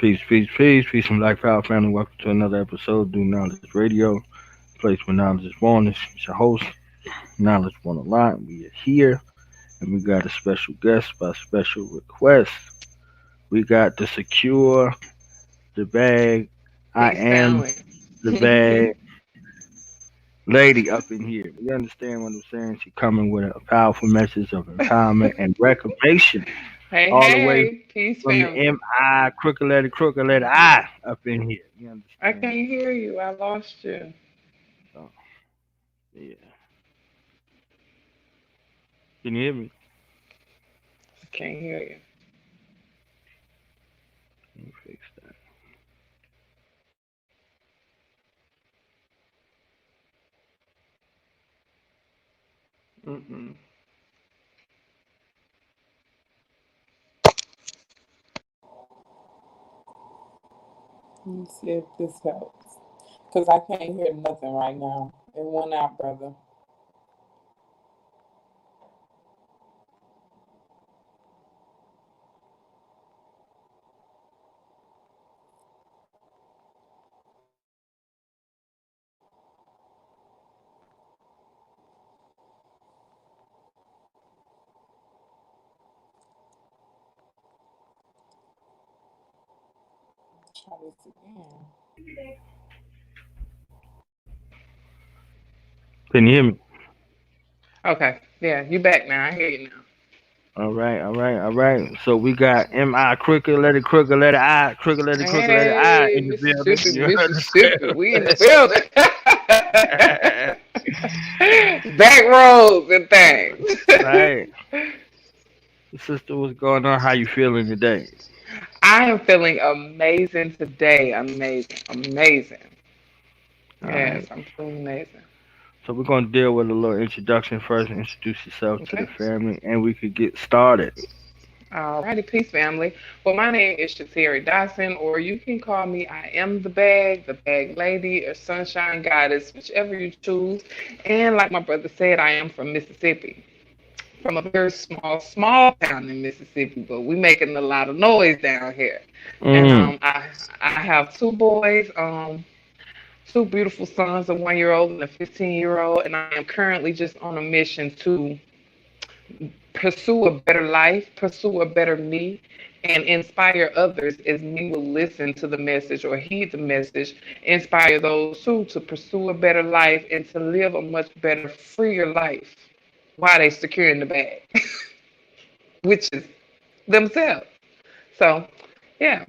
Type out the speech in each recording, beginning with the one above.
Peace, peace, peace, peace and black power family. Welcome to another episode of Do Knowledge Radio, place where knowledge is born. It's your host, Knowledge Born a Lot. We are here and we got a special guest by special request. We got the secure, the bag, I Peace, am family. the bag lady up in here. You understand what I'm saying? She coming with a powerful message of empowerment and reclamation Hey, all the way hey, peace, from the family. M.I. crooked letter I up in here. You I understand? can't hear you. I lost you. So, yeah. Can you hear me? I can't hear you. Let me fix that. Mm-mm. Let me see if this helps. Because I can't hear nothing right now. It went out, brother. Try this again. Can you hear me? Okay. Yeah, you back now. I hear you now. All right, all right, all right. So we got M.I. crooked letter I, crooked letter I Hey, in the building. Mississippi, You Mississippi. understand? We in the building. Back roads and things. Right. Sister, what's going on? How you feeling today? I am feeling amazing today. Amazing. Amazing. All Yes, right. I'm feeling amazing. So we're gonna deal with a little introduction first. Introduce yourself to the Okay. family, and we could get started. Alrighty, peace family. Well, my name is ShaTerri Dotson, or you can call me I am the bag lady, or sunshine goddess, whichever you choose. And like my brother said, I am from Mississippi, from a very small town in Mississippi, but we making a lot of noise down here. And Mm. I have two boys, two beautiful sons, a 1 year old and a 15-year old, and I am currently just on a mission to pursue a better life, pursue a better me, and inspire others as me will listen to the message or heed the message, inspire those too to pursue a better life and to live a much better, freer life while they securing the bag, which is themselves. So, yeah.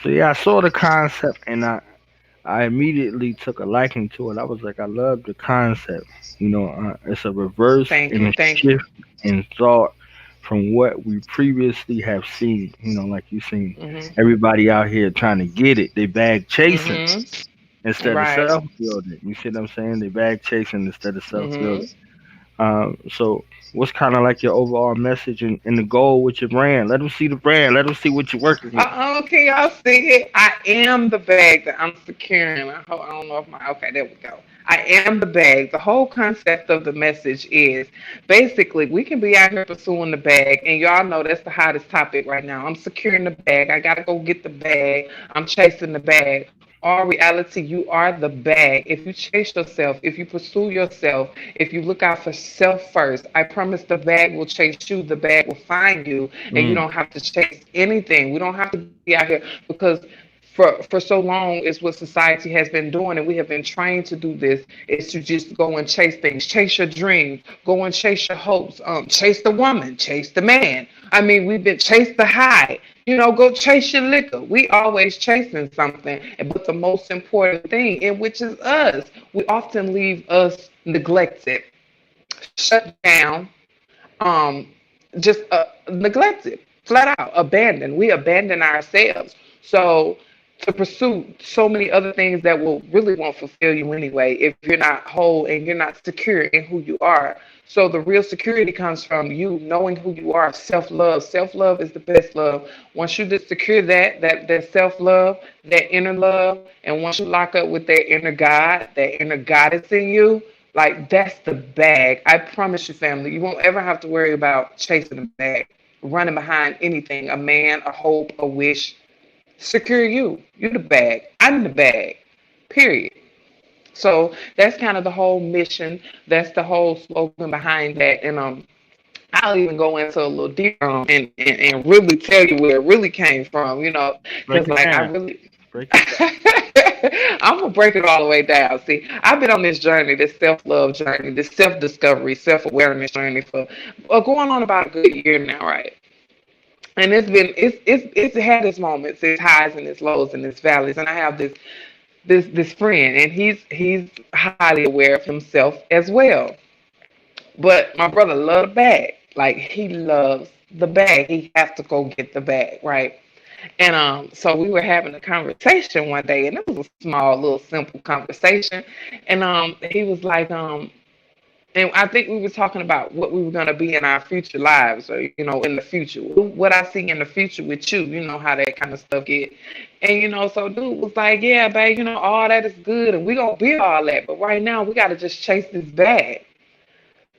So yeah, I saw the concept, and I immediately took a liking to it. I was like, I love the concept. It's a reverse Thank and you. a Thank you. shift in thought from what we previously have seen. Like you seen Mhm. everybody out here trying to get it. They bag chasing Mhm. instead of Right. self building. You see what I'm saying? They bag chasing instead of self building. Mhm. So what's kind of like your overall message and the goal with your brand? Let them see the brand. Let them see what you're working with. Can y'all see it? I am the bag that I'm securing. I don't know if my okay, there we go. I am the bag. The whole concept of the message is basically we can be out here pursuing the bag, and y'all know that's the hottest topic right now. I'm securing the bag. I gotta go get the bag. I'm chasing the bag. All reality, you are the bag. If you chase yourself, if you pursue yourself, if you look out for self first, I promise the bag will chase you. The bag will find you, and you Mm, don't have to chase anything. We don't have to be out here because for so long is what society has been doing, and we have been trained to do this, is to just go and chase things, chase your dreams, go and chase your hopes, chase the woman, chase the man. I mean, we've been chase the high, go chase your liquor. We always chasing something, but the most important thing, and which is us, we often leave us neglected, shut down, um, just neglected, flat out abandoned. We abandon ourselves. So to pursue so many other things that will really won't fulfill you anyway if you're not whole and you're not secure in who you are. So the real security comes from you knowing who you are. Self love. Self love is the best love. Once you just secure that self love, that inner love, and once you lock up with that inner God, that inner goddess in you, like that's the bag. I promise you, family, you won't ever have to worry about chasing the bag. running behind anything, a man, a hope, a wish. Secure you. You the bag. I'm the bag. Period. So that's kind of the whole mission. That's the whole slogan behind that. And I'll even go into a little deeper and really tell you where it really came from, Break because it like I down. really, Break it down. I'm gonna break it all the way down. See, I've been on this journey, this self love journey, this self discovery, self awareness journey for going on about a good year now, right? And it's had its moments, its highs and its lows and its valleys. And I have this friend, and he's highly aware of himself as well. But my brother loved the bag. Like he loves the bag. He has to go get the bag, right? And so we were having a conversation one day, and it was a small, little, simple conversation. And he was like, and I think we were talking about what we were gonna be in our future lives, or in the future, what I see in the future with you. You know how that kind of stuff get. And so dude was like, yeah, babe, all that is good, and we gonna be all that, but right now we gotta just chase this bag.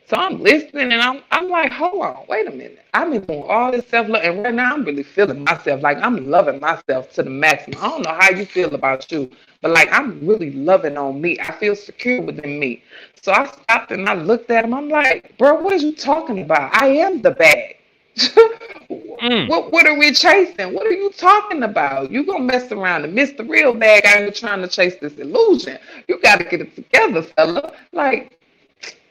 So I'm listening and I'm like, hold on, wait a minute. I've been doing all this self love, and right now I'm really feeling myself. Like I'm loving myself to the maximum. I don't know how you feel about you, but like I'm really loving on me. I feel secure within me. So I stopped and I looked at him. I'm like, bro, what are you talking about? I am the bag. Mm. What are we chasing? What are you talking about? You gonna mess around and miss the real bag out here trying to chase this illusion. You gotta get it together, fella. Like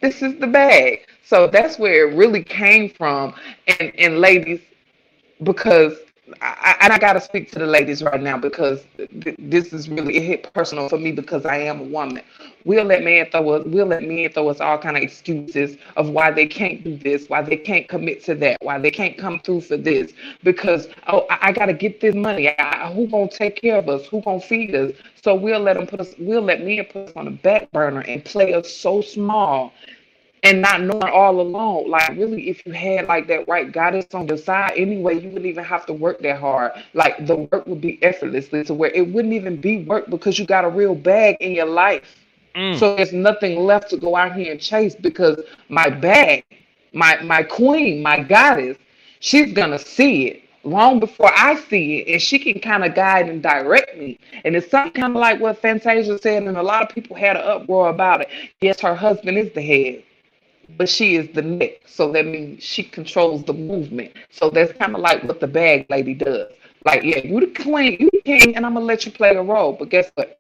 this is the bag. So that's where it really came from. And ladies, because and I got to speak to the ladies right now, because this is really, it hit personal for me because I am a woman. We'll let men throw us all kind of excuses of why they can't do this, why they can't commit to that, why they can't come through for this, because I got to get this money. Who gonna take care of us? Who gonna feed us? So we'll let men put us on the back burner and play us so small, and not knowing all along, like really, if you had like that right goddess on your side anyway, you wouldn't even have to work that hard. Like the work would be effortlessly to where it wouldn't even be work because you got a real bag in your life. Mm. So there's nothing left to go out here and chase, because my bag, my queen, my goddess, she's gonna see it long before I see it, and she can kind of guide and direct me. And it's something kind of like what Fantasia said, and a lot of people had an uproar about it. Yes, her husband is the head, but she is the neck. So that means she controls the movement. So that's kind of like what the bag lady does. Like, yeah, you the queen, you the king, and I'm gonna let you play a role. But guess what?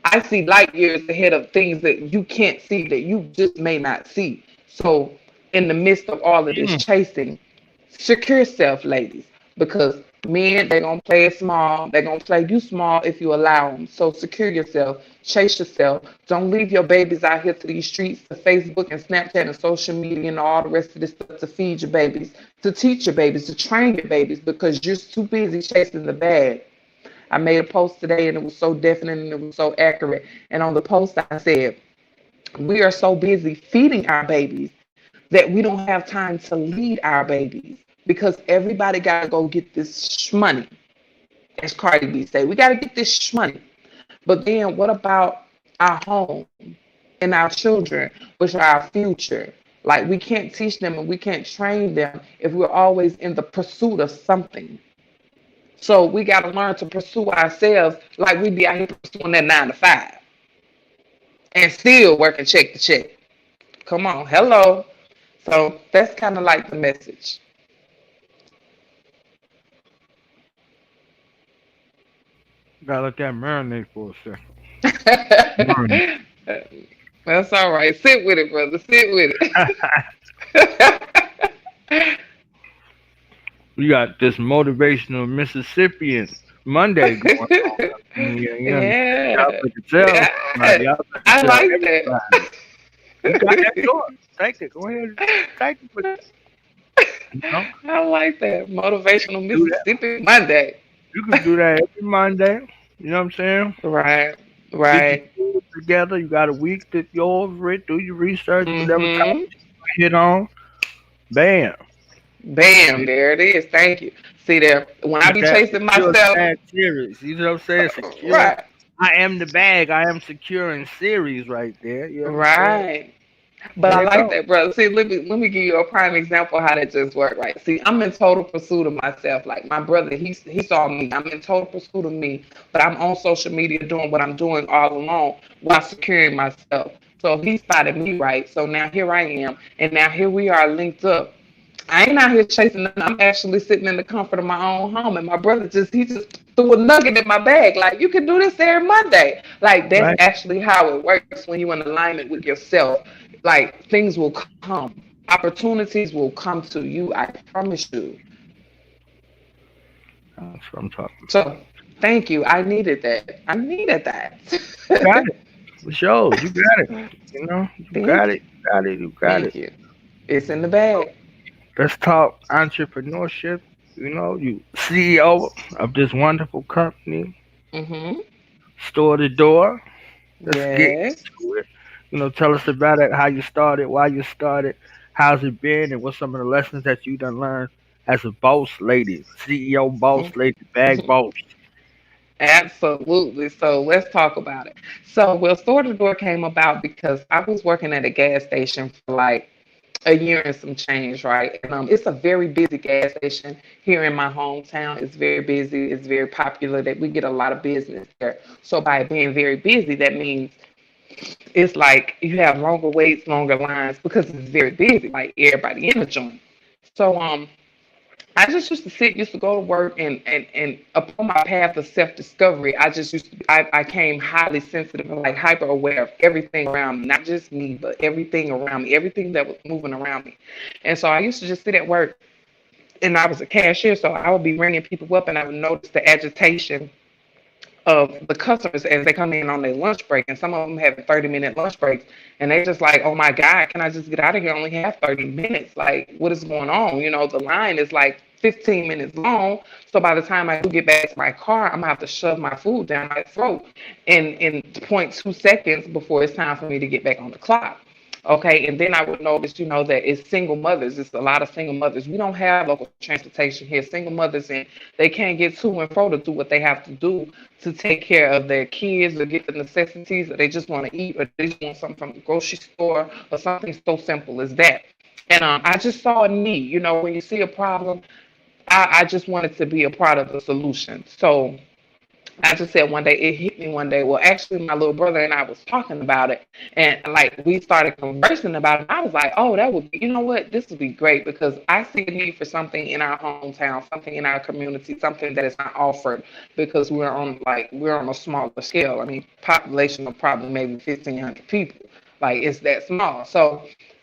I see light years ahead of things that you can't see, that you just may not see. So in the midst of all of this Mm. chasing, secure yourself, ladies, because men, they're gonna play it small. They're gonna play you small if you allow them. So secure yourself, chase yourself. Don't leave your babies out here to these streets, to Facebook and Snapchat and social media and all the rest of this stuff to feed your babies, to teach your babies, to train your babies, because you're too busy chasing the bag. I made a post today and it was so definite and it was so accurate. And on the post I said, we are so busy feeding our babies that we don't have time to lead our babies, because everybody got to go get this money, as Cardi B say. We got to get this money. But then what about our home and our children, which are our future? Like we can't teach them and we can't train them if we're always in the pursuit of something. So we got to learn to pursue ourselves, like we be out here pursuing that 9 to 5 and still working check to check. Come on, hello. So that's kind of like the message. Gotta let that marinate for a second. That's Marinate. all right. Sit with it, brother. Sit with it. We got this motivational Mississippian Monday going on. Yeah, yeah. Y'all Yeah. better tell somebody. Yeah. Y'all better I tell like everybody. You got that that. door. Take it. Go ahead. Take it. But, you know, I like that. Motivational do that. Mississippi Monday. You can do that every Monday. You know what I'm saying? Right. Get your Right. tools together. You got a week that you're over it. Do your research. Whatever Mm-hmm. topic you hit on. Bam. Bam, there it is. Thank you. See there, when I Got be that chasing secure myself, tag series. You know what I'm saying? Secure. right, I am the bag. I am secure in series right there. You understand? right. But There I you like go. that, brother. See, let me give you a prime example of how that just worked, right? See, I'm in total pursuit of myself. Like my brother, he saw me. I'm in total pursuit of me, but I'm on social media doing what I'm doing all alone while securing myself. So he spotted me right. So now here I am, and now here we are linked up. I ain't out here chasing nothing. I'm actually sitting in the comfort of my own home, and my brother just threw a nugget in my bag. Like you can do this every Monday. Like that's Right. actually how it works when you're in alignment with yourself. Like things will come, opportunities will come to you. I promise you. That's what I'm talking about. So thank you. I needed that. I needed You got that. it. For sure. You got it. You know, you got Thank it. you. You got it. You got it. Thank you. It's in the bag. Let's talk entrepreneurship. You know, you CEO of this wonderful company, Mm-hmm. store to door. Let's get Yes. into it. You know, tell us about it, how you started, why you started, how's it been, and what's some of the lessons that you done learned as a boss lady, CEO boss lady, bag boss. Absolutely. So let's talk about it. So, well, Store to Door came about because I was working at a gas station for like a year and some change, right? And it's a very busy gas station here in my hometown. It's very busy. It's very popular. That we get a lot of business there. So by being very busy, that means it's like you have longer waits, longer lines because it's very busy. Like everybody in the joint. So I just used to used to go to work, and upon my path of self discovery, I just used to, I came highly sensitive and like hyper aware of everything around me, not just me, but everything around me, everything that was moving around me. And so I used to just sit at work, and I was a cashier, so I would be ringing people up, and I would notice the agitation of the customers as they come in on their lunch break, and some of them have 30-minute lunch breaks, and they just like, oh my God, can I just get out of here? I only have 30 minutes. Like, what is going on? You know, the line is like 15 minutes long. So by the time I do get back to my car, I'm gonna have to shove my food down my throat in 0.2 seconds before it's time for me to get back on the clock. Okay, and then I would notice, that it's single mothers. It's a lot of single mothers. We don't have local transportation here. Single mothers, and they can't get to and fro to do what they have to do to take care of their kids or get the necessities, or they just want to eat, or they just want something from the grocery store, or something so simple as that. And I just saw a need. When you see a problem, I just wanted to be a part of the solution. So I just said one day, it hit me one day. Well, actually, my little brother and I was talking about it, and like we started conversing about it. I was like, oh, that would be, you know what, this would be great because I see a need for something in our hometown, something in our community, something that is not offered because we're on a smaller scale. I mean, population of probably maybe 1,500 people. Like it's that small. So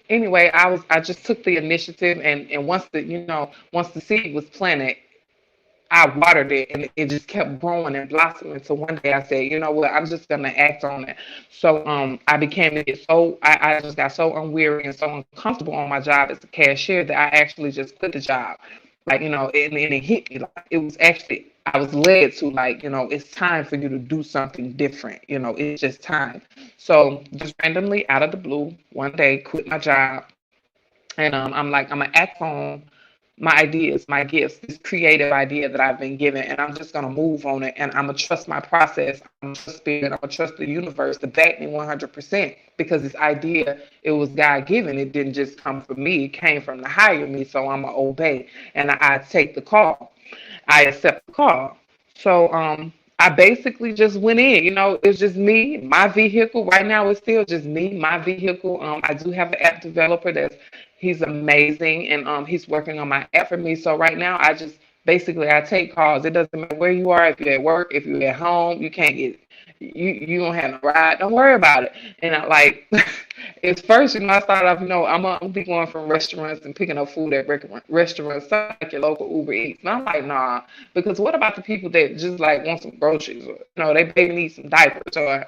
anyway, I just took the initiative, and once the seed was planted, I watered it, and it just kept growing and blossoming. So one day I said, you know what, I'm just gonna act on it. So I became to get so I just got so unweary and so uncomfortable on my job as a cashier that I actually just quit the job. Like, and it hit me like it was actually I was led to like, it's time for you to do something different. It's just time. So just randomly out of the blue, one day quit my job, and I'm like, I'm gonna act on my ideas, my gifts, this creative idea that I've been given, and I'm just gonna move on it, and I'm gonna trust my process, I'm gonna trust spirit, I'm gonna trust the universe to back me 100% because this idea, it was God given. It didn't just come from me; it came from the higher me. So I'm gonna obey, and I take the call. I accept the call. So I basically just went in. It's just me, my vehicle. Right now, it's still just me, my vehicle. I do have an app developer that's he's amazing, and he's working on my app for me. So right now, I just basically I take calls. It doesn't matter where you are. If you're at work, if you're at home, you can't get you don't have no ride. Don't worry about it. And I like it's first, I started off, I'm be going from restaurants and picking up food at restaurants, something like your local Uber Eats. And I'm like, nah, because what about the people that just like want some groceries, or they baby need some diapers, or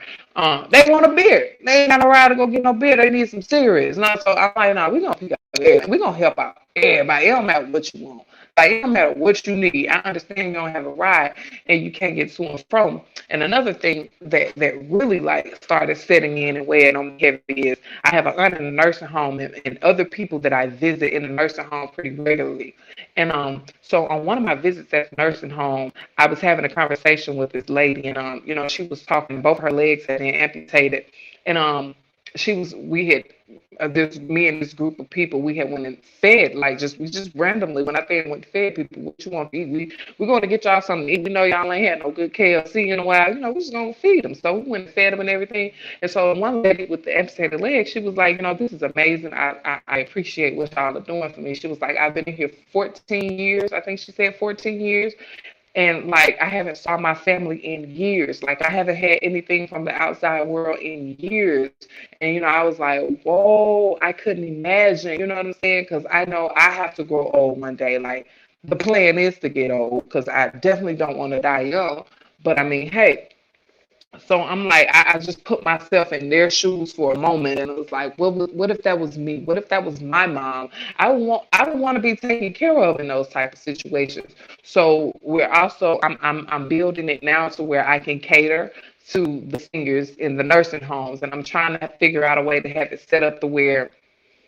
they want a beer. They ain't got no ride to go get no beer. They need some cigarettes. No, so I'm like, nah, we gonna pick up everything. We gonna help out everybody. It don't matter what you want. Like it don't matter what you need. I understand you don't have a ride and you can't get to and from. And another thing that really like started setting in and weighing on me heavy is I have an aunt in a nursing home, and other people that I visit in the nursing home pretty regularly. And so on one of my visits at the nursing home, I was having a conversation with this lady, and she was talking. Both her legs had been amputated, and she was we had this me and this group of people we had went and fed like just we just randomly went out there and went and fed people what you want to eat we going to get y'all something to eat. We know y'all ain't had no good KFC in a while, we just gonna feed them. So we went and fed them and everything. And so one lady with the amputated leg, she was like, this is amazing. I appreciate what y'all are doing for me. She was like, I've been here 14 years. I think she said 14 years. And like I haven't saw my family in years. Like I haven't had anything from the outside world in years. And I was like, whoa, I couldn't imagine. You know what I'm saying? Because I know I have to grow old one day. Like the plan is to get old because I definitely don't want to die young. But I mean, hey, so I'm like, I just put myself in their shoes for a moment, and it was like, what if that was me? What if that was my mom? I would want to be taken care of in those type of situations. So I'm building it now to where I can cater to the seniors in the nursing homes, and I'm trying to figure out a way to have it set up to where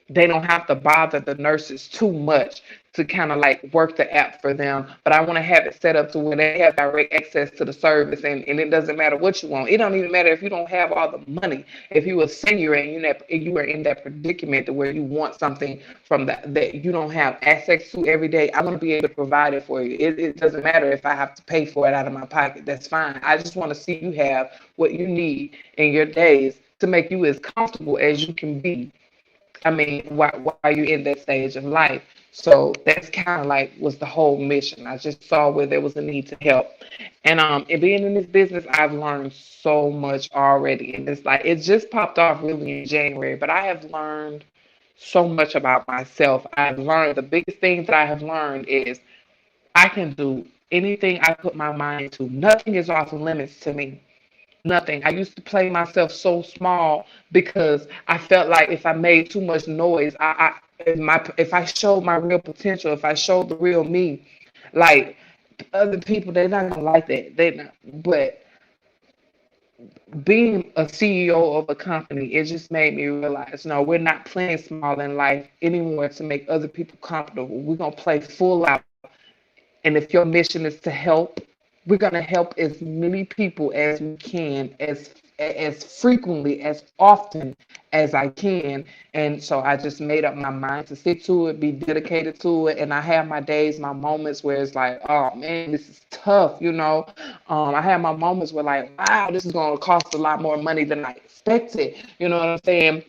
they don't have to bother the nurses too much to kind of like work the app for them. But I want to have it set up to where they have direct access to the service, and it doesn't matter what you want. It don't even matter if you don't have all the money. If you a senior and you are in that predicament to where you want something from that you don't have access to every day, I want to be able to provide it for you. It doesn't matter if I have to pay for it out of my pocket. That's fine. I just want to see you have what you need in your days to make you as comfortable as you can be. I mean, while you're in that stage of life. So that's kind of like was the whole mission. I just saw where there was a need to help. And being in this business, I've learned so much already. And it's like it just popped off really in January, but I have learned so much about myself. I've learned the biggest thing that I have learned is I can do anything I put my mind to. Nothing is off limits to me. Nothing. I used to play myself so small because I felt like if I made too much noise, if I showed my real potential, if I showed the real me, like other people, they're not gonna like that. They not. But being a CEO of a company, it just made me realize, no, we're not playing small in life anymore to make other people comfortable. We're gonna play full out. And if your mission is to help, we're going to help as many people as we can, as frequently, as often as I can. And so I just made up my mind to stick to it, be dedicated to it. And I have my days, my moments where it's like, oh man, this is tough, I have my moments where like, wow, this is going to cost a lot more money than I expected. You know what I'm saying?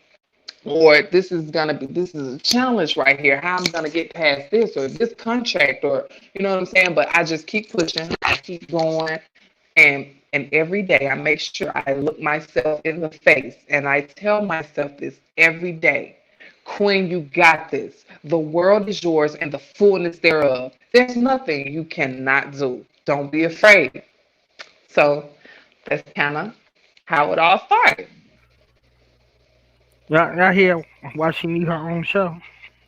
Or this is a challenge right here, how I'm gonna get past this or this contract, or you know what I'm saying. But I just keep pushing, I keep going, and every day I make sure I look myself in the face and I tell myself this every day: Queen, you got this. The world is yours and the fullness thereof. There's nothing you cannot do. Don't be afraid. So that's kind of how it all started. Y'all hear why she need her own show?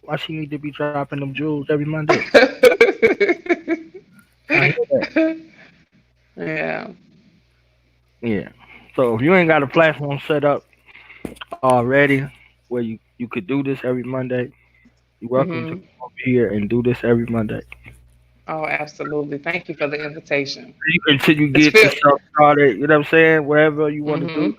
Why she need to be dropping them jewels every Monday? I hear that. Yeah. Yeah. So if you ain't got a platform set up already where you could do this every Monday, you're welcome to Hmm. come over here and do this every Monday. Oh, absolutely. Thank you for the invitation. Until you It's get feel. yourself started, you know what I'm saying? Whatever you want to do,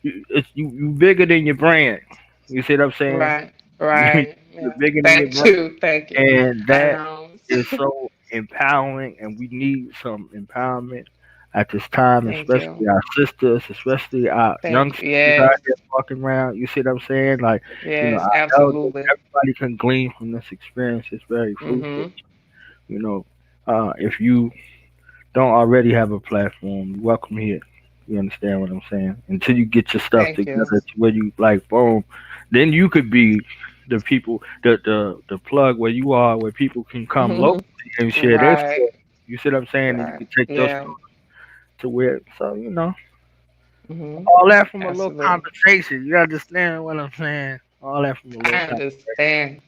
Hmm. you bigger than your brand. You see what I'm saying? Right. Right. You're Yeah. bigger than your Thank brand, you. Thank you. and I that know. is so empowering. And we need some empowerment at this time, Thank you. especially our sisters, especially our young Thank you. sisters out Yes. here walking around. You see what I'm saying? Like, Yes. our elders, Absolutely. everybody can glean from this experience. It's very fruitful. Hmm. You know, if you don't already have a platform, you're welcome here. You understand what I'm saying? Until you get your stuff Thank you. together to where you like boom, then you could be the people, the plug where you are, where people can come locally and share their Right. story. You see what I'm saying? And you Right. can take your Yeah. story to where. So Hmm. all that from a little Absolutely. conversation. You understand what I'm saying? All that from a little I conversation. understand.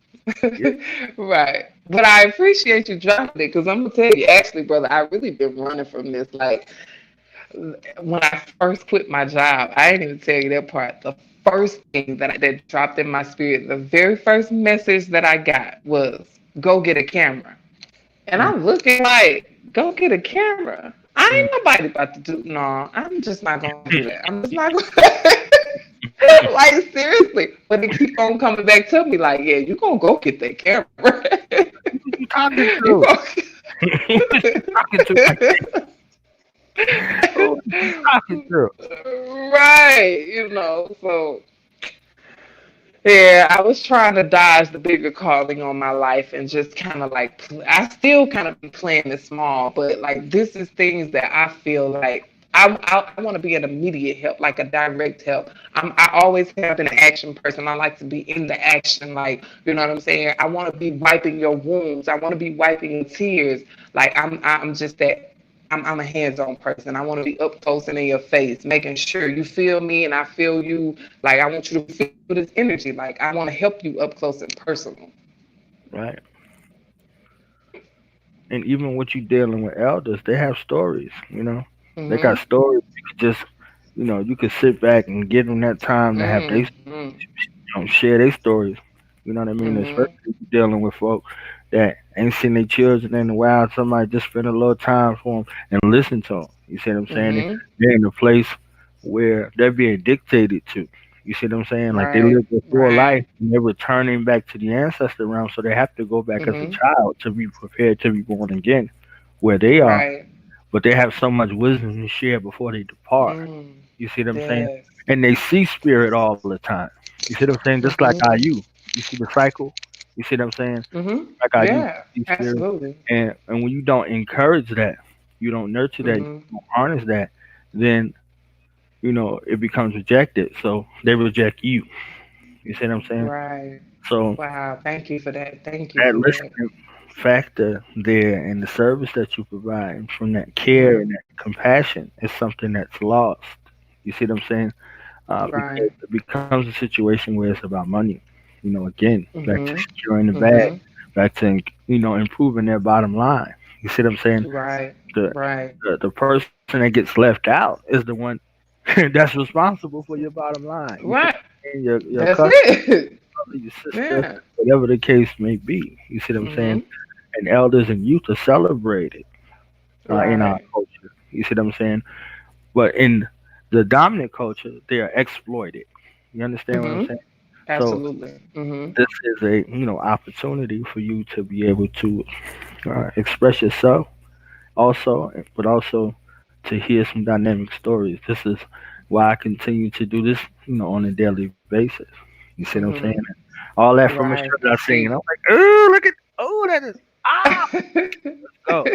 Yeah. Right. But I appreciate you dropping it because I'm gonna tell you, actually, brother, I really been running from this. Like when I first quit my job, I didn't even tell you that part. The first thing that dropped in my spirit, the very first message that I got was go get a camera. And Mm, I'm looking like, go get a camera. I mm. ain't nobody about to do no, I'm just not gonna do that. I'm just not gonna Like seriously, but they keep on coming back to me like, yeah, you gonna go get that camera. Who you talking You to? gonna Who you talking to? Who you talking to? right, so yeah, I was trying to dodge the bigger calling on my life and just kind of like, I still kind of be playing it small, but like this is things that I feel like I want to be an immediate help, like a direct help. I always have been an action person. I like to be in the action, like, you know what I'm saying? I want to be wiping your wounds. I want to be wiping your tears. Like, I'm just that. I'm a hands-on person. I want to be up close and in your face, making sure you feel me and I feel you. Like I want you to feel this energy. Like I want to help you up close and personal. Right. And even with you dealing with elders, they have stories. They got Mhm. stories. You could just, you could sit back and give them that time to have they Mhm. share their stories. You know what I mean? Especially Mhm. if you're dealing with folk that ain't seen their children in a while. Somebody just spend a little time for them and listen to them. You see what I'm saying? Mhm. They're in a place where they're being dictated to. You see what I'm saying? Like they Right. live their full Right. life and they're returning back to the ancestor realm, so they have to go back as a Mhm. child to be prepared to be born again where they are. Right. But they have so much wisdom to share before they depart. Mm. You see what I'm saying? Yes. And they see spirit all the time. You see what I'm saying? Just like how Mhm. you see the cycle. You see what I'm saying? Mhm. Like how you Yeah. see spirit. Absolutely. And when you don't encourage that, you don't nurture that, you Mhm. don't harness that, then it becomes rejected. So they reject you. You see what I'm saying? Right. So Wow. Thank you for that. Thank you that for that. listening factor there and the service that you provide and from that care and Mhm. that compassion is something that's lost. You see what I'm saying? Because Right. it becomes a situation where it's about money. Again, back to Mhm. securing the bag, Mhm. back to improving their bottom line. You see what I'm saying? Right. The Right. the person that gets left out is the one that's responsible for your bottom line. You see Right. what I'm saying? Your That's cousin, it. your sister, Yeah. whatever the case may be. You see what I'm saying? Mhm. And elders and youth are celebrated in our Right. culture. You see what I'm saying? But in the dominant culture, they are exploited. You understand what I'm Mhm. saying? So Absolutely. Mhm. this is a opportunity for you to be able to express yourself also, but also to hear some dynamic stories. This is why I continue to do this, on a daily basis. You see what I'm saying? Mhm. All that from a shirt Right. I I sing, and I'm see. like, oh, look at, oh, that is, ah, go,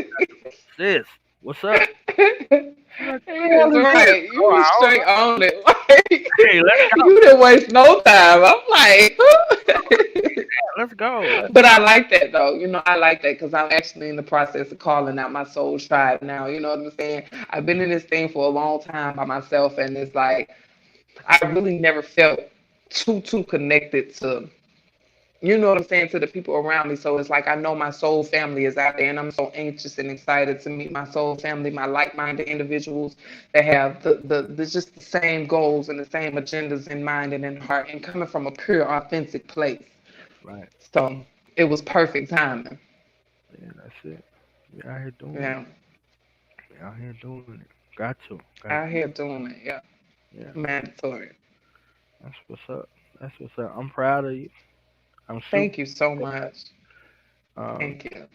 sis, what's up? She's like, what the Yes, hell is this? right. You Oh, was I don't straight know. on it. Like Hey, let's go. you didn't waste no time. I'm like, Let's go. Let's but I like that though. I like that because I'm actually in the process of calling out my soul tribe now. You know what I'm saying? I've been in this thing for a long time by myself, and it's like I really never felt too connected to, you know what I'm saying, to the people around me. So it's like I know my soul family is out there, and I'm so anxious and excited to meet my soul family, my like-minded individuals that have the just the same goals and the same agendas in mind and in heart, and coming from a pure, authentic place. right. So it was perfect timing. Yeah, that's it. We out here doing it. Yeah, We out here doing it. Got to. Got to out do it. here doing it. Yeah, Yeah. mandatory. That's what's up. That's what's up. I'm proud of you. I'm super. Thank you so much. Um, Thank you.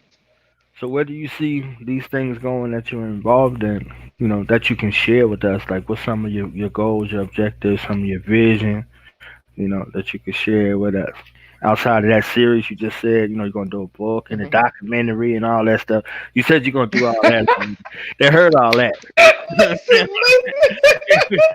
so where do you see these things going that you're involved in? That you can share with us. Like, what's some of your goals, your objectives, some of your vision? That you could share with us. Outside of that series, you just said, you're gonna do a book and a Mhm. documentary and all that stuff. You said you're gonna do all that. They heard all that. Listen, listen.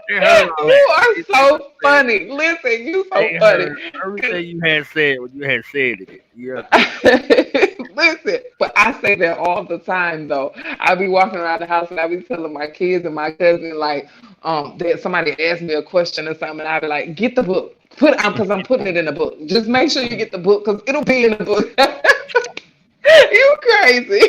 They heard all that. You are They see what so I'm saying. funny. Listen, you so They funny. heard 'Cause- everything you had said when you had said it. You understand? listen, but I say that all the time though. I be walking around the house and I be telling my kids and my cousin like, that somebody asked me a question or something, and I be like, get the book. Because I'm putting it in the book. Just make sure you get the book because it'll be in the book. You crazy.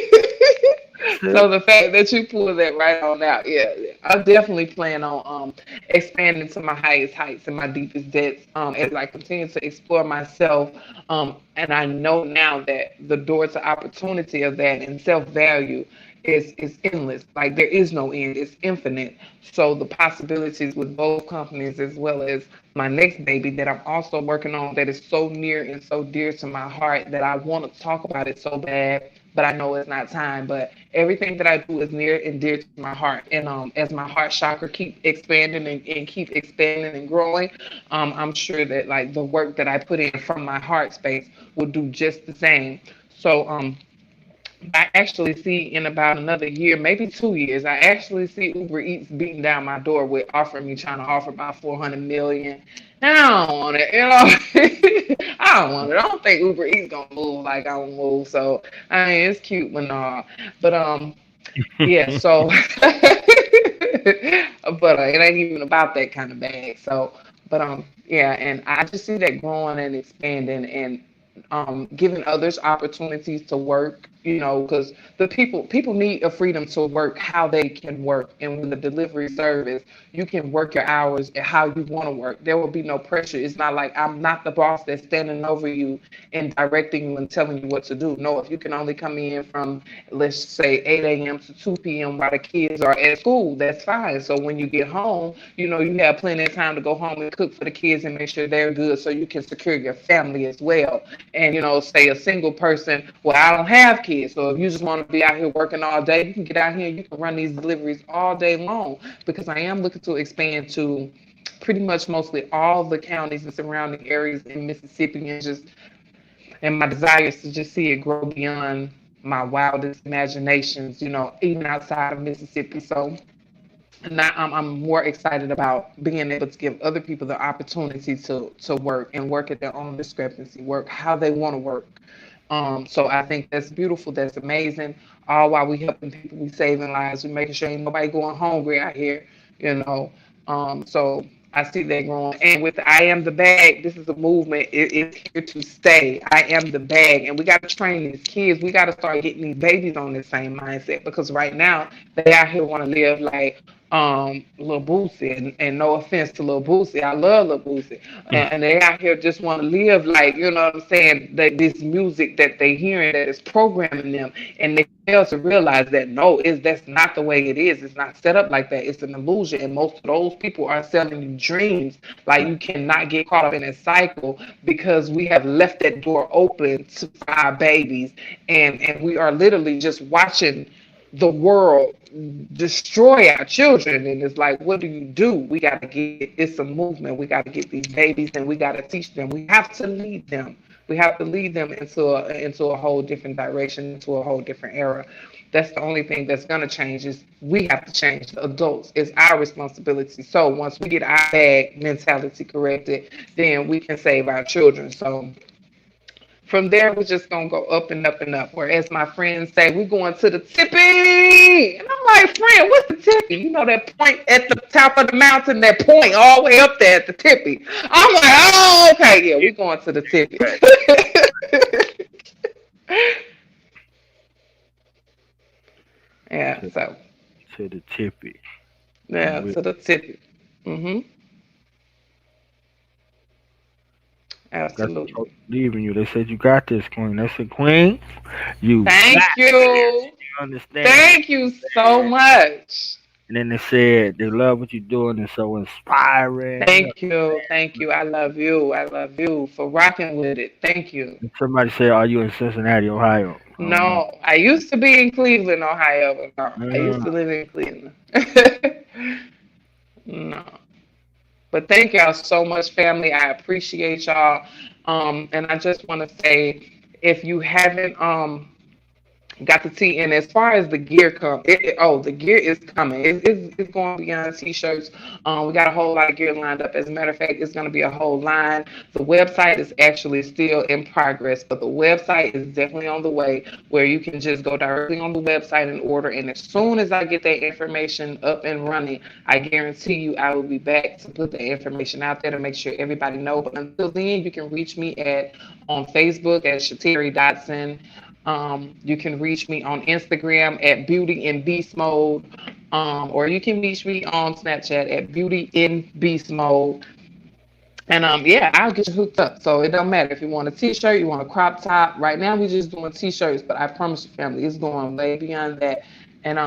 So the fact that you pulled that right on out, yeah, I definitely plan on expanding to my highest heights and my deepest depths as I continue to explore myself. And I know now that the door to opportunity of that and self value is endless. Like there is no end; it's infinite. So the possibilities with both companies, as well as my next baby that I'm also working on, that is so near and so dear to my heart that I want to talk about it so bad, but I know it's not time. But everything that I do is near and dear to my heart. And as my heart chakra keep expanding and keep expanding and growing, I'm sure that like the work that I put in from my heart space will do just the same. So I actually see in about another year, maybe 2 years, I actually see Uber Eats beating down my door with offering me trying to offer about 400 million. And I don't want it, you know. I don't want it. I don't think Uber Eats gonna move like I am move. So I mean, it's cute, but yeah. So, but it ain't even about that kind of bag. So, but yeah, and I just see that growing and expanding and giving others opportunities to work. You know, because the people need a freedom to work how they can work, and with the delivery service, you can work your hours and how you want to work. There will be no pressure. It's not like I'm not the boss that's standing over you and directing you and telling you what to do. No, if you can only come in from, let's say, 8 a.m. to 2 p.m. while the kids are at school, that's fine. So when you get home, you know, you have plenty of time to go home and cook for the kids and make sure they're good so you can secure your family as well. And, you know, say a single person, well, I don't have kids. So if you just want to be out here working all day, you can get out here and you can run these deliveries all day long, because I am looking to expand to pretty much mostly all the counties and surrounding areas in Mississippi, and just and my desire is to just see it grow beyond my wildest imaginations, you know, even outside of Mississippi. So now I'm more excited about being able to give other people the opportunity to work and work at their own discrepancy, work how they want to work. So I think that's beautiful. That's amazing. All while we helping people, we saving lives, we making sure ain't nobody going hungry out here, you know. So I see that growing. And with the I am the bag, this is a movement. It's here to stay. I am the bag, and we got to train these kids. We got to start getting these babies on this same mindset, because right now they out here want to live like Lil Boosie, and no offense to Lil Boosie, I love Lil Boosie, and they out here just want to live like, you know what I'm saying, that this music that they hearing that is programming them, and they fail to realize that no, is that's not the way it is. It's not set up like that. It's an illusion, and most of those people are selling you dreams. Like you cannot get caught up in a cycle, because we have left that door open for our babies, and we are literally just watching the world destroy our children. And it's like, what do? We got to get, it's a movement. We got to get these babies and we got to teach them. We have to lead them. We have to lead them into a whole different direction, into a whole different era. That's the only thing that's going to change, is we have to change. The adults, it's our responsibility. So once we get our bag mentality corrected, then we can save our children. So from there, we're just gonna go up and up and up. Or as my friends say, we're going to the tippy. And I'm like, friend, what's the tippy? You know that point at the top of the mountain, that point all the way up there at the tippy. I'm like, oh, okay, yeah, we're going to the tippy. Right. Yeah, To, so to the tippy. I'm yeah, with to the tippy. Mhm. that's Absolutely. what believe in you. They said you got this, Queen. They said, Queen, you Thank got this. you. You understand? Thank you so much. And then they said they love what you're doing. It's so inspiring. You Thank you. Thank you. I love you. I love you for rocking with it. Thank you. and somebody said, "Are you in Cincinnati, Ohio?" I don't know. No, I used to be in Cleveland, Ohio, but no, I used Uh, to live in Cleveland. No, but thank y'all so much, family. I appreciate y'all. And I just want to say, if you haven't got the tea. And as far as the gear oh, the gear is coming. It's going beyond t-shirts. We got a whole lot of gear lined up. As a matter of fact, it's going to be a whole line. The website is actually still in progress, but the website is definitely on the way, where you can just go directly on the website and order. And as soon as I get that information up and running, I guarantee you I will be back to put the information out there to make sure everybody know. But until then, you can reach me at on Facebook at ShaTerri Dotson, You can reach me on Instagram at Beauty in Beast Mode, or you can reach me on Snapchat at Beauty in Beast Mode. And yeah, I'll get you hooked up. So it don't matter if you want a t-shirt, you want a crop top. Right now we're just doing t-shirts, but I promise you, family, it's going way beyond that. And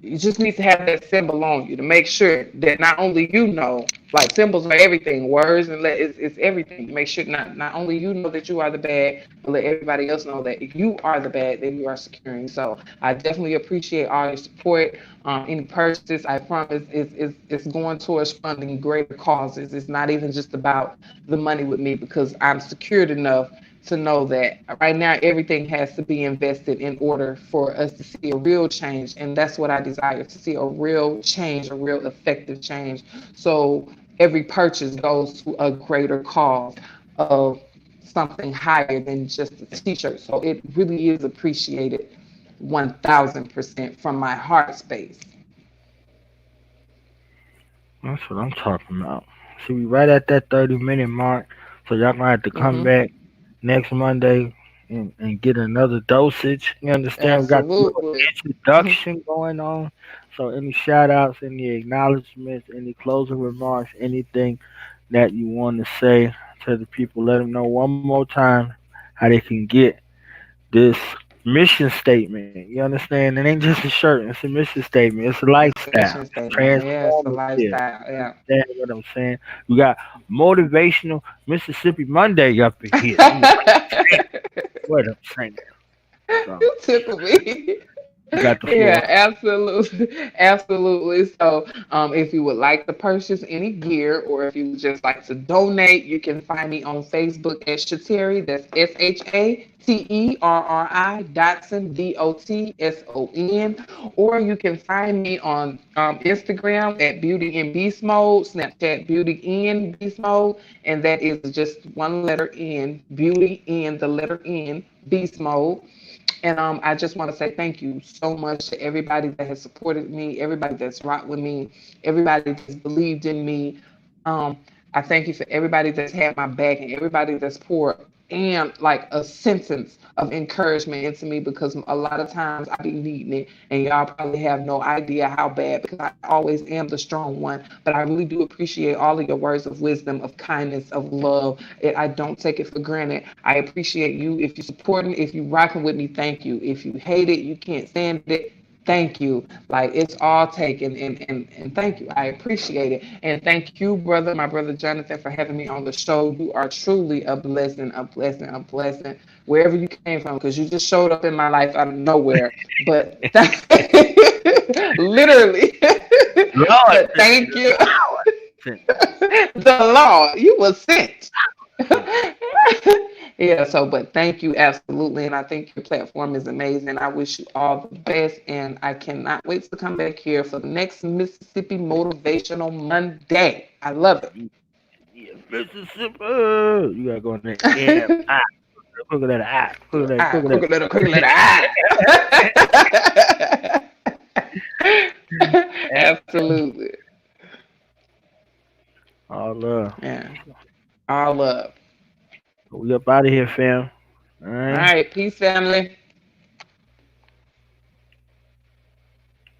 you just need to have that symbol on you to make sure that not only you know, like symbols are everything, words and it's everything. Make sure not only you know that you are the bad, but let everybody else know that you are the bad that you are securing. So I definitely appreciate all your support. Any purchases, I promise, it's going towards funding greater causes. It's not even just about the money with me because I'm secured enough to know that right now everything has to be invested in order for us to see a real change. And that's what I desire, to see a real change, a real effective change. So every purchase goes to a greater cause of something higher than just a t-shirt. So it really is appreciated 1000% from my heart space. That's what I'm talking about. See, we right at that 30-minute mark, so y'all gonna have to come Hmm. back next Monday and get another dosage. You understand? We got a little Absolutely. introduction going on. So, any shout outs, any acknowledgments, any closing remarks, anything that you want to say to the people, let them know one more time how they can get this mission statement. You understand? It ain't just a shirt, it's a mission statement, it's a It's a lifestyle. mission statement. Yes, a Transformative. lifestyle. Yeah. Understand what I'm saying? We got motivational Mississippi Monday up in here. You know what I'm saying? So You tickle me. you got the Yeah, floor. absolutely. Absolutely. So, if you would like to purchase any gear or if you would just like to donate, you can find me on Facebook at ShaTerri. That's ShaTerri Dotson, Or you can find me on Instagram at Beauty in Beast Mode, Snapchat Beauty in Beast Mode, and that is just one letter in, Beauty in the letter N, Beast Mode. And I just want to say thank you so much to everybody that has supported me, everybody that's rocked with me, everybody that's believed in me. Um, I thank you for everybody that's had my back and everybody that's poured and like a sentence of encouragement into me because a lot of times I be needing it and y'all probably have no idea how bad because I always am the strong one. But I really do appreciate all of your words of wisdom, of kindness, of love. I don't take it for granted. I appreciate you. If you're supporting, if you rocking with me, thank you. If you hate it, you can't stand it, thank you. Like it's all taken and thank you. I appreciate it. And thank you, brother, my brother Jonathan, for having me on the show. You are truly a blessing, a blessing, a blessing, wherever you came from, because you just showed up in my life out of nowhere. But literally. Lord, But thank you. sent The Lord, you were sent. me. Yeah, so but thank you absolutely, and I think your platform is amazing. I wish you all the best, and I cannot wait to come back here for the next Mississippi Motivational Monday. I love Yeah, Mississippi. You gotta go in there. Yeah, it. look at that eye. Look at that. Ah, Look at quick little ah. that. Absolutely. All love. Yeah. All love. We up out of here, fam. All All right. right, peace, family.